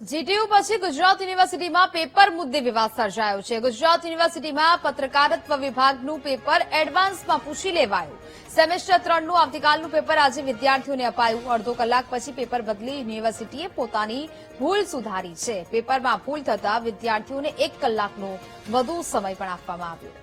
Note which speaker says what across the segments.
Speaker 1: GTU પછી ગુજરાત યુનિવર્સિટીમાં paper મુદ્દે વિવાદ સર્જાયો છે। ગુજરાત યુનિવર્સિટીમાં પત્રકારત્વ વિભાગનું પેપર એડવાન્સમાં પૂછી લેવાયું। સેમેસ્ટર 3 નું આવતીકાલનું પેપર આજે વિદ્યાર્થીઓને અપાયું। અડધો કલાક પછી પેપર બદલી યુનિવર્સિટીએ પોતાની ભૂલ સુધારી છે। પેપરમાં ભૂલ થતા વિદ્યાર્થીઓને 1 કલાકનો વધુ સમય પણ આપવામાં આવ્યો।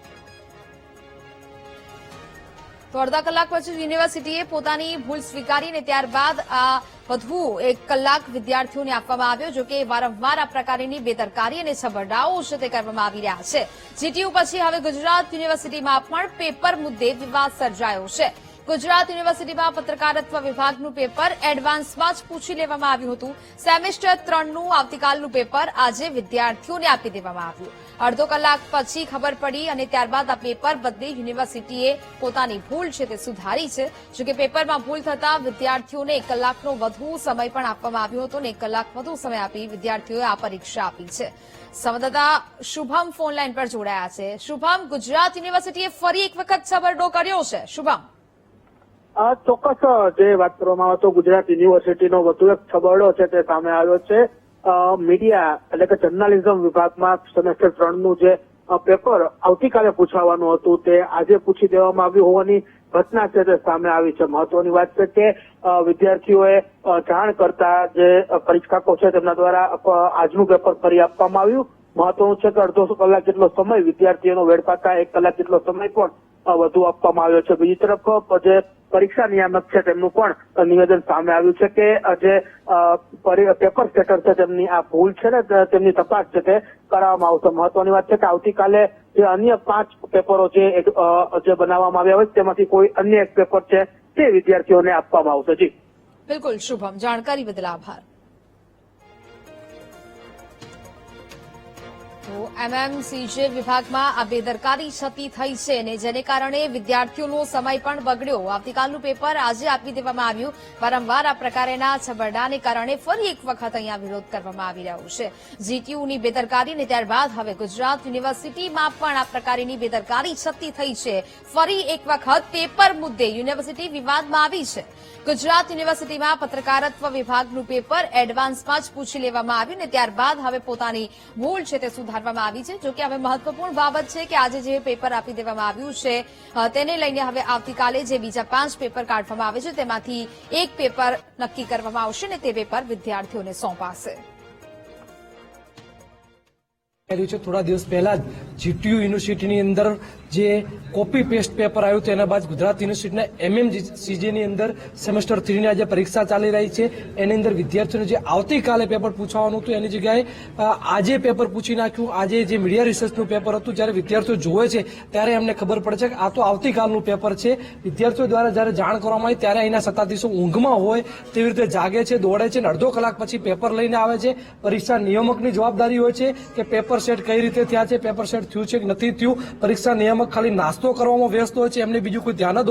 Speaker 1: તો અડધા કલાક પછી યુનિવર્સિટીએ પોતાની ભૂલ સ્વીકારી અને ત્યારબાદ આ વધુ 1 કલાક વિદ્યાર્થીઓને આપવામાં આવ્યો। જો કે વારંવાર આ પ્રકારની બેદરકારી અને છબરડાઓ છે તે કરવામાં આવી રહ્યા છે। જીટીયુ પછી હવે ગુજરાત યુનિવર્સિટીમાં પણ પેપર મુદ્દે વિવાદ સર્જાયો છે। ગુજરાત યુનિવર્સિટીમાં પત્રકારત્વ વિભાગનું પેપર એડવાન્સમાં જ પૂછી લેવામાં આવ્યું હતું। સેમેસ્ટર 3 નું આવતીકાલનું પેપર આજે વિદ્યાર્થીઓને આપી દેવામાં આવ્યું। અડધો કલાક પછી ખબર પડી અને ત્યારબાદ આ પેપર બદલી યુનિવર્સિટીએ પોતાની ભૂલ છે તે સુધારી છે। જો કે પેપરમાં ભૂલ થતા વિદ્યાર્થીઓને 1 કલાકનો વધુ સમય પણ આપવામાં આવ્યો હતો અને 1 કલાક વધુ સમય આપી વિદ્યાર્થીઓએ આ પરીક્ષા આપી છે। સંવાદદાતા શુભમ ફોનલાઈન પર જોડાયા છે। શુભમ, ગુજરાત યુનિવર્સિટીએ ફરી એક વખત છબરડો કર્યો છે। શુભમ,
Speaker 2: ચોક્કસ જે વાત કરવામાં આવે તો ગુજરાત યુનિવર્સિટીનો વધુ એક છબરડો છે તે સામે આવ્યો છે। મીડિયા એટલે કે જર્નાલિઝમ વિભાગમાં સેમેસ્ટર 3 નું જે પેપર આવતીકાલે પૂછાવાનું હતું તે આજે પૂછી દેવામાં આવ્યું હોવાની ઘટના છે તે સામે આવી છે। મહત્વની વાત છે કે વિદ્યાર્થીઓએ જાણ કરતા જે પરીક્ષકો છે તેમના દ્વારા આજનું પેપર ફરી આપવામાં આવ્યું। મહત્વનું છે કે અડધો કલાક જેટલો સમય વિદ્યાર્થીઓનો વેડફાતા 1 કલાક જેટલો સમય પણ વધુ આપવામાં આવ્યો છે। બીજી તરફ જે પરીક્ષા નિયામક છે તેમનું પણ નિવેદન સામે આવ્યું છે કે જે પેપર સેટર છે તેમની આ ભૂલ છે ને તેમની તપાસ છે તે કરવામાં આવશે। મહત્વની વાત છે કે આવતીકાલે જે અન્ય 5 પેપરો જે બનાવવામાં આવ્યા હોય તેમાંથી કોઈ અન્ય એક પેપર છે તે વિદ્યાર્થીઓને આપવામાં આવશે। જી
Speaker 1: બિલકુલ શુભમ, જાણકારી બદલ આભાર। તો એમએમસીજે વિભાગમાં આ બેદરકારી છતી થઈ છે અને જેને કારણે વિદ્યાર્થીઓનો સમય પણ બગડ્યો। આવતીકાલનું પેપર આજે આપી દેવામાં આવ્યું। વારંવાર આ પ્રકારના છબરડાને કારણે ફરી એક વખત અહીંયા વિરોધ કરવામાં આવી રહ્યો છે। જીટીયુની બેદરકારી અને ત્યારબાદ હવે ગુજરાત યુનિવર્સિટીમાં પણ આ પ્રકારની બેદરકારી છતી થઈ છે। ફરી એક વખત પેપર મુદ્દે યુનિવર્સિટી વિવાદમાં આવી છે। ગુજરાત યુનિવર્સિટીમાં પત્રકારત્વ વિભાગનું પેપર એડવાન્સમાં જ પૂછી લેવામાં આવ્યું અને ત્યારબાદ હવે પોતાની ભૂલ છે તે સુધારવામાં આવી છે। જો કે હવે મહત્વપૂર્ણ બાબત છે કે આજે જે પેપર આપી દેવામાં આવ્યું છે તેને લઈને હવે આવતીકાલે જે બીજા 5 પેપર કાઢવામાં આવે છે તેમાંથી 1 પેપર નક્કી કરવામાં આવશે અને તે પેપર વિદ્યાર્થીઓને સોંપાશે।
Speaker 3: થોડા દિવસ પહેલા જ જીટીયુ યુનિવર્સિટીની અંદર જે કોપી પેસ્ટ પેપર આવ્યું તેના બાદ ગુજરાત યુનિવર્સિટીના એમએમસીજેની અંદર સેમેસ્ટર 3 ની આજે પરીક્ષા ચાલી રહી છે। એની અંદર વિદ્યાર્થીઓને જે આવતીકાલે પેપર પૂછવાનું હતું એની જગ્યાએ આજે પેપર પૂછી નાખ્યું। આજે જે મીડિયા રિસર્ચનું પેપર હતું જ્યારે વિદ્યાર્થીઓ જોવે છે ત્યારે એમને ખબર પડે છે કે આ તો આવતીકાલનું પેપર છે। વિદ્યાર્થીઓ દ્વારા જ્યારે જાણ કરવામાં આવી ત્યારે અહીંના સત્તાધીશો ઊંઘમાં હોય તેવી રીતે જાગે છે, દોડે છે અને અડધો કલાક પછી પેપર લઈને આવે છે। પરીક્ષા નિયામકની જવાબદારી હોય છે કે પેપર સેટ કઈ રીતે થયા છે, પેપર સેટ થયું છે કે નથી થયું। પરીક્ષા નિયામક ખાલી નાસ્તો કરવામાં વ્યસ્ત હોય છે, એમને બીજું કોઈ ધ્યાન જ